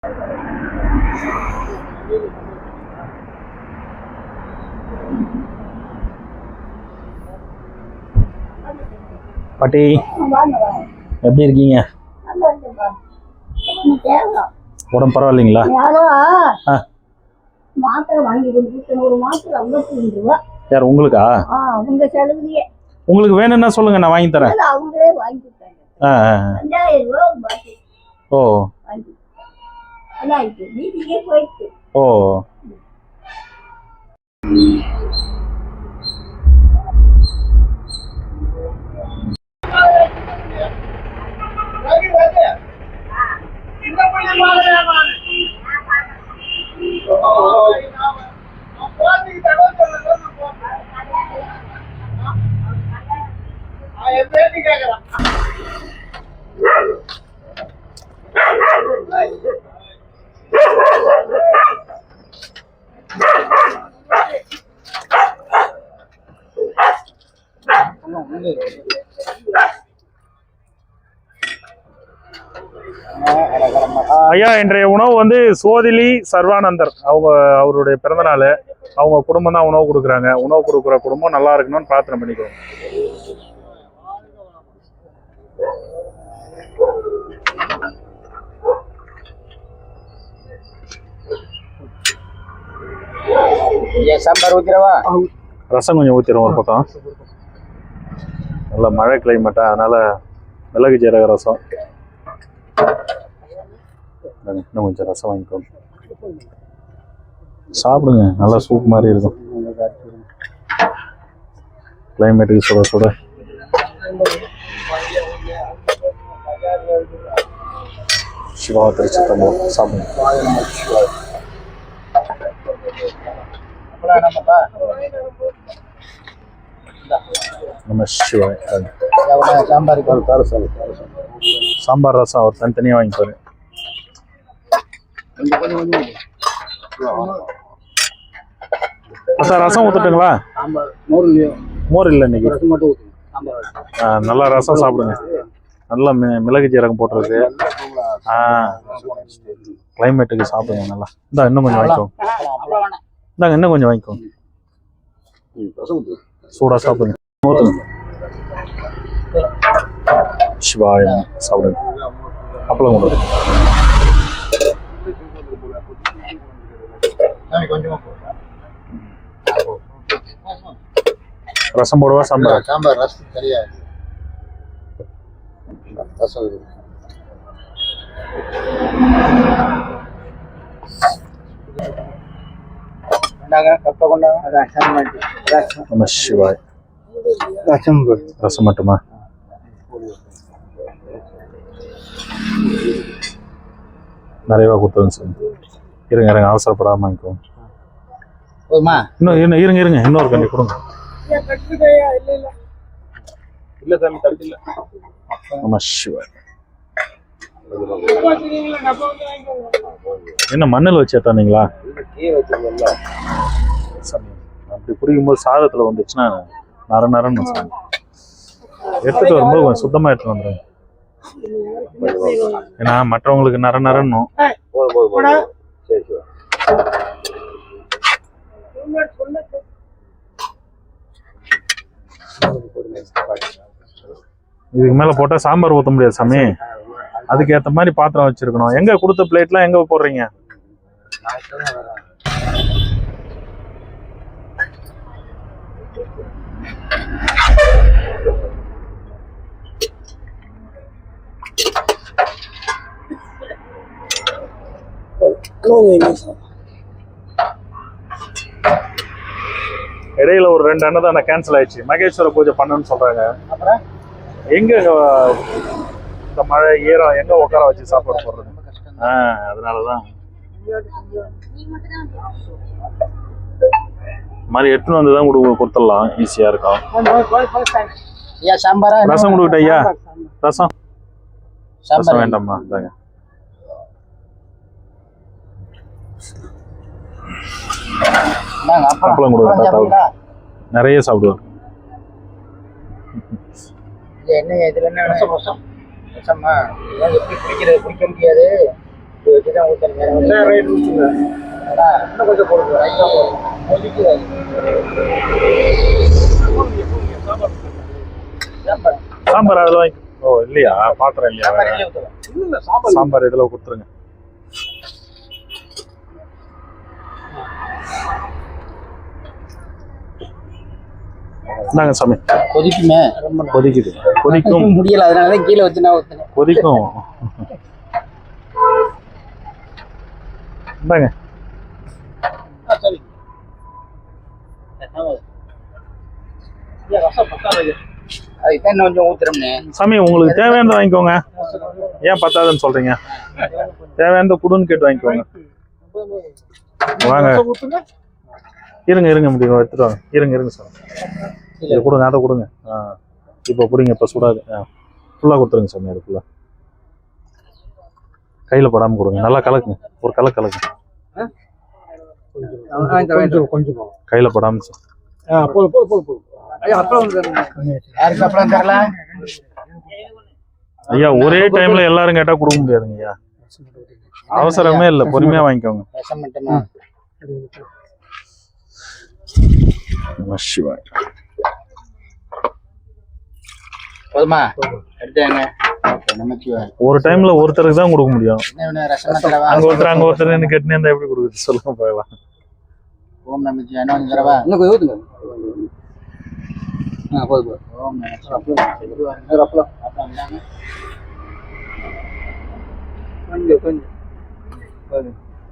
பாட்டி எப்படி இருக்கீங்க? உடம்பு பரவாயில்லைங்களா? யார் உங்களுக்கா? உங்களுக்கு வேணும்னா சொல்லுங்க, நான் வாங்கி தரேன். ஓ ஓ ஐயா, இன்றைய உணவு வந்து சோதிலி சர்வானந்தர் அவருடைய பிறந்த நாள். அவங்க குடும்பம் தான் உணவு கொடுக்குறாங்க. உணவு கொடுக்குற குடும்பம் நல்லா இருக்கணும்னு பிரார்த்தனை பண்ணிக்கிறோம். சாம்பார் ஊத்திரவா? ரசம் கொஞ்சம் ஊத்திரும் ஒரு பக்கம். நல்ல மழை கிளைமேட்டா, அதனால மிளகு ஜீரக ரசம். இன்னும் கொஞ்சம் ரசம் வாங்கிக்கோங்க, சாப்பிடுங்க. நல்லா சூப் மாதிரி இருக்கும். கிளைமேட்டுக்கு சுட சுட. சிவா திருச்சித்தம்பலம் சாப்பிடுங்க. நம்ம சிவாய். சாம்பார் ரசம் அவர் தனித்தனியாக வாங்கிப்பாரு. ரசம் ஊத்துட்டுங்களா? மோர் இல்லை இன்னைக்கு. நல்லா ரசம் சாப்பிடுங்க. நல்லா மிளகு ஜீரகம் போட்டுருக்கு. கிளைமேட்டுக்கு சாப்பிடுங்க நல்லா. இந்தா இன்னும் கொஞ்சம் வாங்கிக்கோங்க. இந்தாங்க இன்னும் கொஞ்சம் வாங்கிக்கோங்க. சூடாக சாப்பிடுங்க. ஊற்றுங்க. சிவாயம் சாப்பிடுங்க. அப்பளம் கொண்டு ரசம் போடுவா? சாம்பார் சாம்பார் ரசம் சரியா ரசம். நம்ம சிவாய். ரசம் மட்டுமா? நிறையவா கொடுத்துருங்க சார். இருங்க இருங்க, அவசரப்படாம வாங்கிக்கோங்க. இன்னும் இருங்க இன்னொரு கண்டி கொடுங்க. நம்ம சிவாய். என்ன மண்ணில் வச்சு ஏத்தானீங்களா? அப்படி பிடிக்கும்போது சாதத்துல வந்துச்சுன்னா நர நரன்னு எடுத்துட்டு வரும்போது கொஞ்சம் சுத்தமா எடுத்துட்டு வந்துடுங்க. ஏன்னா மற்றவங்களுக்கு நர நரன்னும். இதுக்கு மேல போட்டா சாம்பார் ஊத்த முடியாது சாமி. அதுக்கு ஏத்த மாதிரி பாத்திரம் வச்சிருக்கணும். எங்க கொடுத்த பிளேட்லாம் எங்க போடுறீங்க? இடையில ஒரு 2 அன்னதானம் கேன்சல் ஆயிடுச்சு. மகேஸ்வர பூஜை பண்ணணும்னு சொல்றாங்க. எங்க இந்த மழை ஈரம் எங்க உட்கார வச்சு சாப்பாடு போடுறது? அதனாலதான் மாதிரி எடுத்துன்னு வந்துதான் கொடுத்துடலாம், ஈஸியா இருக்கும். ரசம் கொடுக்கிட்ட ஐயா? ரசம் ரசம் வேண்டாமா? இந்தாங்க. அப்பளம் கொடுங்க. நிறைய சாப்பிடுவாங்க. என்ன இதுல என்ன ரசமா எப்படி பிடிக்க முடியாது. இன்னும் கொஞ்சம் போடுங்க. சாம்பார் அதில் வாங்கி. ஓ இல்லையா, பாத்திரம் இல்லையா? சாம்பார் இதில் கொடுத்துருங்க. இந்தாங்க சாமி. கொதிக்குமே, கொதிக்குது. கொதிக்கும் முடியல, அதனாலதான் கீழே வச்சு நான் ஊத்துனேன். கொதிக்கும். இந்தாங்க. அதுதான் இன்னும் கொஞ்சம் ஊத்துறோம்னே. சாமி உங்களுக்கு தேவையானதை வாங்கிக்கோங்க. ஏன் பத்தாதுன்னு சொல்றீங்க? தேவையானதை குடுன்னு கேட்டு வாங்கிக்கோங்க. வாங்க, இருங்க இருங்க, முடியும் எடுத்துட்டு வாங்க. இருங்க சார், இதை கொடுங்க, அதை கொடுங்க. இப்போ கொடுங்க, இப்போ சுடாது. ஃபுல்லாக கொடுத்துருங்க சாமி. அது ஃபுல்லாக கையில் படாமல் கொடுங்க. நல்லா கலக்குங்க, ஒரு கலக்குங்க. கொஞ்சம் கையில் படாமல் சார். ஐயா ஒரே டைம்ல எல்லாரும் கேட்டா கொடுக்க முடியாதுங்க ஐயா. அவசரமே இல்லை, பொறுமையா வாங்கிக்கோங்க. போதுமா? ஒரு டைம்ல ஒருத்தருக்கு தான் கொடுக்க முடியும். அங்க ஒருத்தர் கேட்டுனே இருந்தா எப்படி கொடுக்குறது சொல்லுங்க போயலாம். ஓம் நமச்சி அண்ணா இன்னும் கொஞ்சம் ஊத்துங்க. போதும். ஓம்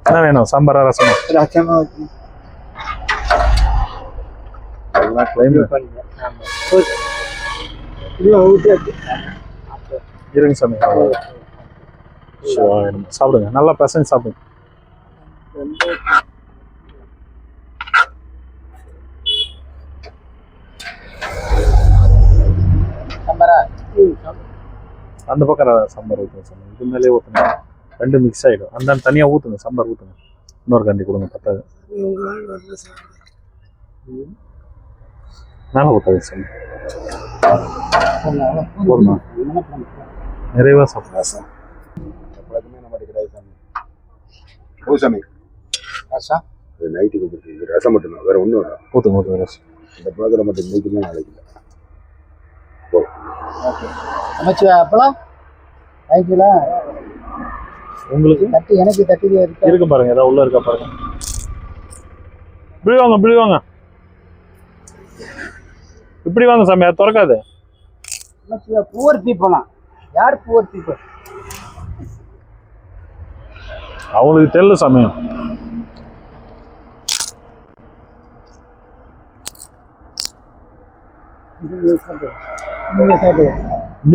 என்ன வேணும்? சாம்பாரா, ரசமா? இருங்க சாமி. சாப்பிடுங்க, நல்லா பசங்க சாப்பிடுங்க. அந்த பக்கம் சாம்பார் ஊற்றுங்க சாமி. இது மேலே ஊற்றுங்க, ரெண்டு மிக்ஸ் ஆகிடும். அந்த தனியாக ஊற்றுங்க, சாம்பார் ஊற்றுங்க. இன்னொரு கண்டி கொடுங்க, பத்தாது. மேலே ஊற்றாது சாமி. போதுமா? நிறைவா சாப்பிடுங்க சார். சாமி ரசம் நைட்டுக்கு வந்துருக்கு. ரசம் மட்டும்தான், வேற ஒன்றும் இல்லை. ஊற்றுங்க ரசம். இந்த பழத்தில் மட்டும் இன்னைக்கு தான், நாளைக்கு இல்லை. அமைச்சு அப்பளம் வாங்கிக்கலாம். உங்களுக்கு தட்டி, எனக்கு தட்டி இருக்கு பாருங்க, ஏதாவது உள்ள இருக்கா பாருங்க. இப்படி வாங்க. இப்படி வாங்க சாமி, அது திறக்காது. பூவர் தீப்பலாம். யார் பூவர் தீப்ப? அவங்களுக்கு தெரியல சாமி.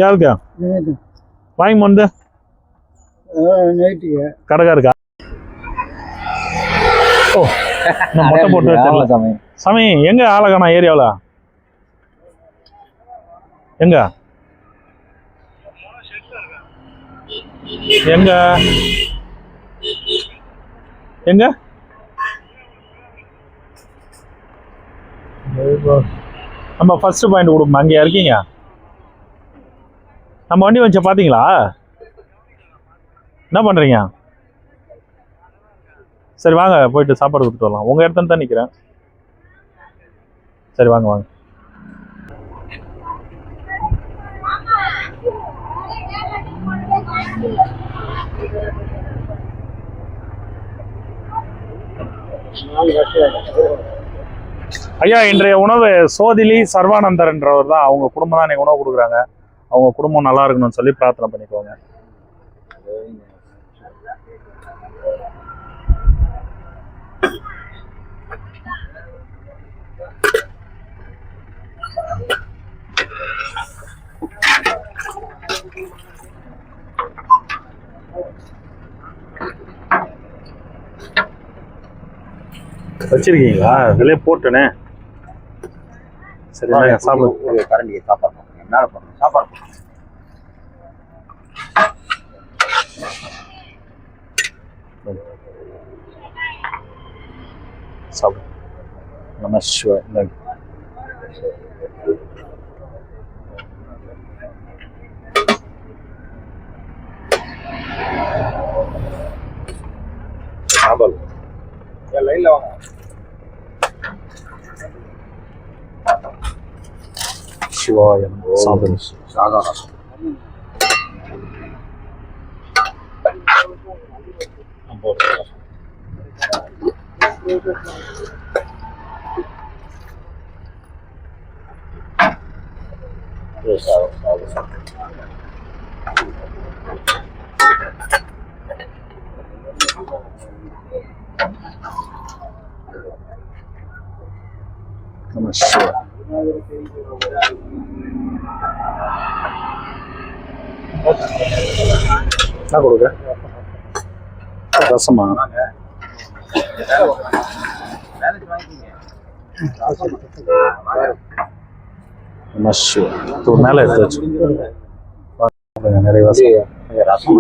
யாருக்கா வாங்கி வந்து கடகா இருக்கா? ஓ, மொட்டை போட்டு தெரியல சாமி. சாமி எங்க ஆளகானா ஏரியாவில்? எங்க எங்க எங்க நம்ம ஃபர்ஸ்ட் பாயிண்ட் கொடுப்போம். அங்கே இருக்கீங்க? நம்ம வண்டி வச்ச பார்த்தீங்களா? என்ன பண்ணுறீங்க? சரி வாங்க, போயிட்டு சாப்பாடு கொடுத்துட்டு வரலாம். உங்கள் இடத்துல தான் நிற்கிறேன். சரி வாங்க. ஐயா, இன்றைய உணவு சோதிலி சர்வானந்தர் என்றவர் தான். அவங்க குடும்பம் தான் உணவு கொடுக்குறாங்க. அவங்க குடும்பம் நல்லா இருக்கணும்னு சொல்லி பிரார்த்தனை பண்ணிக்கோங்க. வச்சிருக்கீங்களா? இதுலயே போட்டுனே. சரி சாப்பிடுங்க. கரண்டி சாப்பாடு என்னால பண்ணணும். சாப்பாடு சாப்பிடு. நம சிவாய. சாம்பார் லைன்ல வாங்க. சிவாய சாதம் சாதா ரசம். நம்ம சிவா என்ன கொடுக்க ரசமா நம்ம சிவா இது மேலே எடுத்து வச்சு நிறைய ரசம்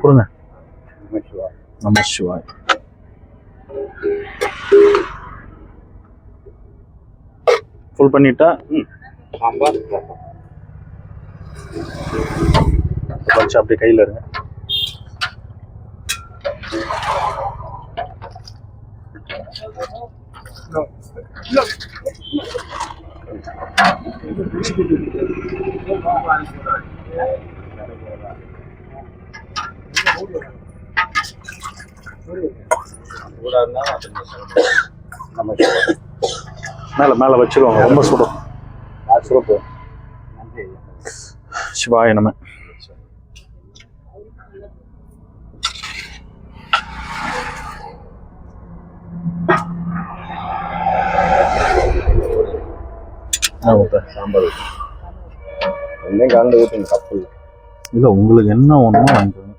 கொடுங்க. நம சிவாய். ஃபுல் பண்ணிட்டா சாம்பார் கொஞ்சம் அப்படியே கையில் இருங்க. மேல மேல வச்சுக்கோங்க, ரொம்ப சுடும். சிவாய நம. சாம்பார் என்ன கலந்து ஊற்றுங்க கப்பல். இல்லை, உங்களுக்கு என்ன ஒன்றுமோ வாங்கிக்கோங்க.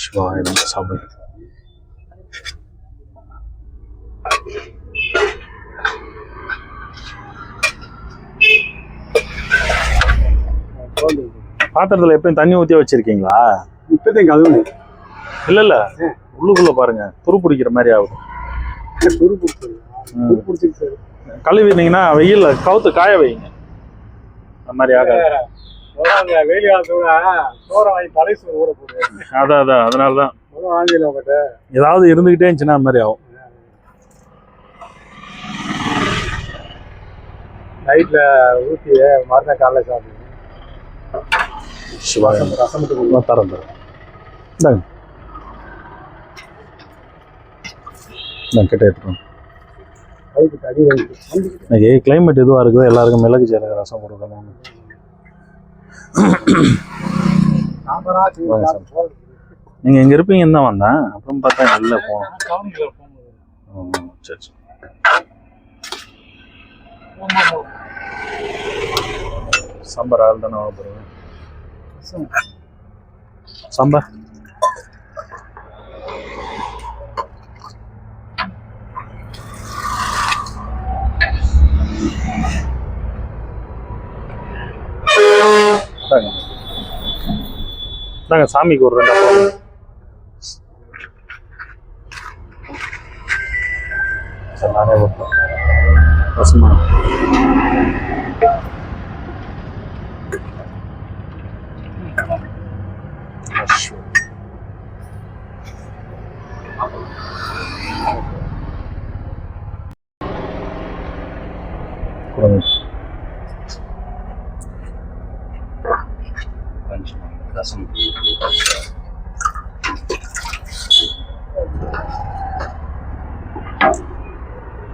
சிவாய நம. சாப்பிடுங்க. பாத்திரத்துல எப்பயும் தண்ணி ஊற்றி வச்சிருக்கீங்களா? இப்போதைக்கு அதுவும் இல்ல இல்ல, உள்ளுக்குள்ள பாருங்க துரு பிடிக்கிற மாதிரி ஆகுது. கழுவினீங்கன்னா வெயில்ல கவுத்து காய வைங்க, அந்த மாதிரி ஆகாது. வெயில் காலத்தோட சோறை வாங்கி பழைய சோறு ஊற போடுவேன். அதான் அதனாலதான் வாங்கிடலாம். பட் ஏதாவது இருந்துகிட்டே இருந்துச்சுன்னா அந்த மாதிரி ஆகும். நைட்ல ஊற்றி மறுநாள் காலைல சாப்பிடுவேன். சிவாயம் ரசம் தரம் இந்தாங்க, நான் கிட்ட எடுத்துருவேன். இன்னைக்கு கிளைமேட் இதுவாக இருக்குது, எல்லாருக்கும் மிளகு ஜீரக ரசம் கொடுக்கணும். நீங்கள் எங்கே இருப்பீங்கன்னு தான் வந்தேன், அப்புறம் பார்த்தா நல்ல போனோம். சரி சாம்பார் ஆள் தானே வாங்க போகிறீங்க? சாம்பார் தாங்க, சாமிக்கு ஒரு 2 அப்பம். சரி, நானே கொடுத்தேன். ரசமா ரசம்.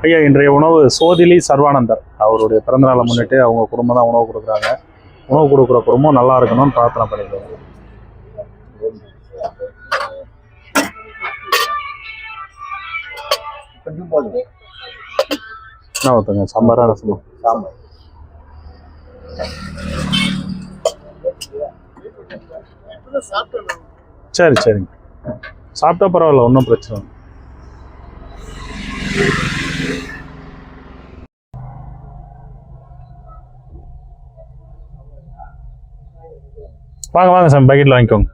ஐயா, இன்றைய உணவு சோதிலி சர்வானந்தர் அவருடைய பிறந்தநாளை முன்னிட்டு அவங்க குடும்பம் தான் உணவு கொடுக்குறாங்க. உணவு கொடுக்குற குடும்பம் நல்லா இருக்கணும்னு பிரார்த்தனை பண்ணிக்கிறோம். என்ன ஊற்றுங்க? சாம்பாரா ரசமா? சாம்பார். சரி சரிங்க, சாப்பிட்டா பரவாயில்ல, ஒன்றும் பிரச்சனை இல்லை. வாங்க வாங்க சார், பக்கெட்டில் வாங்கிக்கோங்க.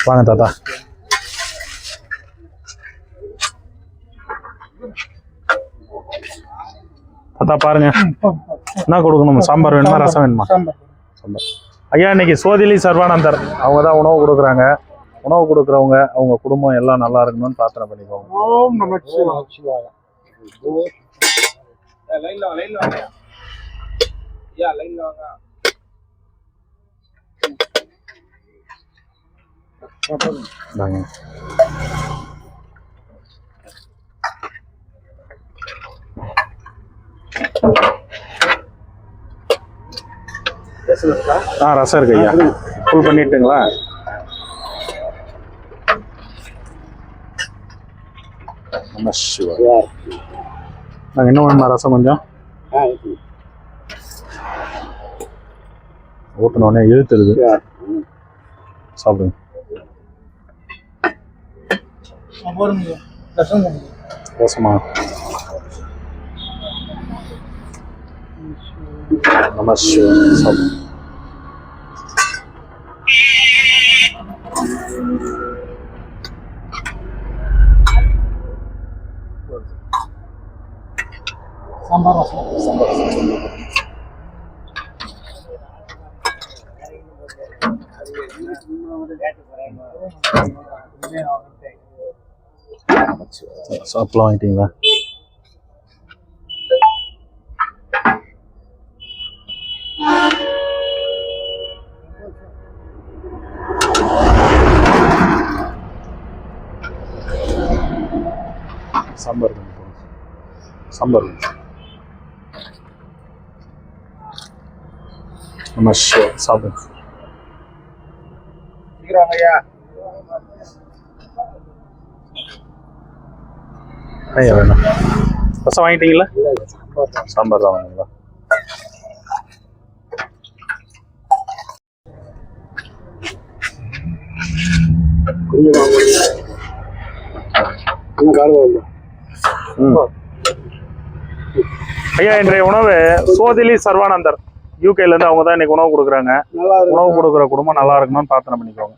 வாங்க தாத்தா. தாத்தா பாருங்க, என்ன கொடுக்கணும்? சாம்பார் வேணுமா, ரசம் வேணுமா? சாம்பார். ஐயா, இன்னைக்கு சோதிலி சர்வானந்தர் அவங்க தான் உணவு கொடுக்குறாங்க. உணவு கொடுக்குறவங்க அவங்க குடும்பம் எல்லாம் நல்லா இருக்கணும்னு பிரார்த்தனை பண்ணிக்கோங்க. ஓம் நமச்சிவாய. இந்தாங்க. ரசம் இருக்கு ஐயா. ஃபுல் பண்ணிட்டுங்களா? நம சிவாய. நாங்கள் இன்னும் வேணுமா ரசம் கொஞ்சம்? ஊட்டினோடனே இழுத்துருது. சாப்பிடுங்க. ரசமா? நம சிவாய. சாப்பிடுங்க. சாம்பார் ரசம். சாப்பிடலாம் வாங்கிட்டீங்களா? சாம்பார் சாம்பார். நம்ம சாப்பிடுங்க. ஐயா வேணும். ரசம் வாங்கிட்டீங்களா? சாம்பார் தான் வாங்குங்களா? ஐயா, இன்றைய உணவு சோதிலி சர்வானந்தர் யூகேல இருந்து அவங்க தான் இன்னைக்கு உணவு கொடுக்குறாங்க. உணவு கொடுக்குற குடும்பம் நல்லா இருக்கணும்னு பிரார்த்தனை பண்ணிக்கோங்க.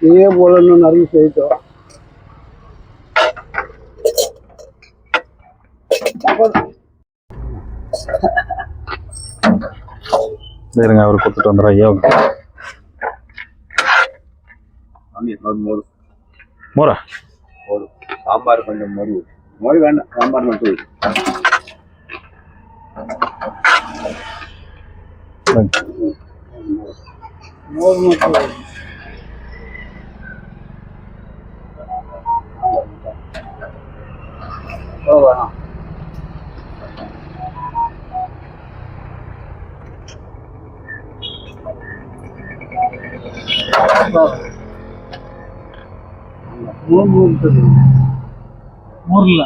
இதே போல இன்னும் நிறைய செய்தோம். இருங்க, அவர் கொடுத்துட்டு வந்துடுறேன் ஐயா. மோரா சாம்பார் கொஞ்சம் மொறு மொறு வேண்டாம், சாம்பார் மட்டும். ஊர்ல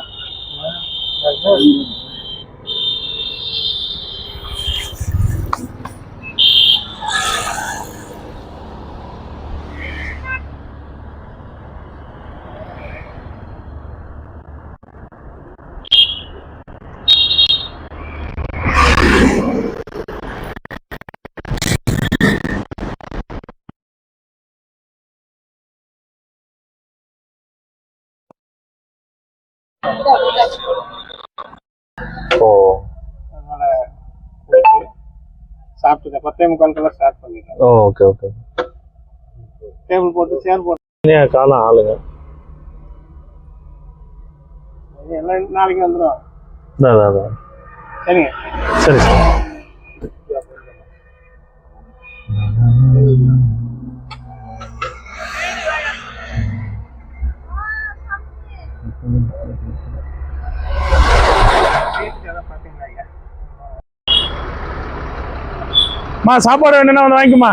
சாப்பிட்டு 10:45 ஸ்டார்ட் பண்ணிட்டேன். Okay okay. டேபிள் போட்டு சேர் போட்டு காலம் ஆளுங்க எல்லாம் நாளைக்கு வந்துடும். சரிங்க. சரி சரி. சாப்பாடு வேணும்னா வந்து வாங்கிக்குமா.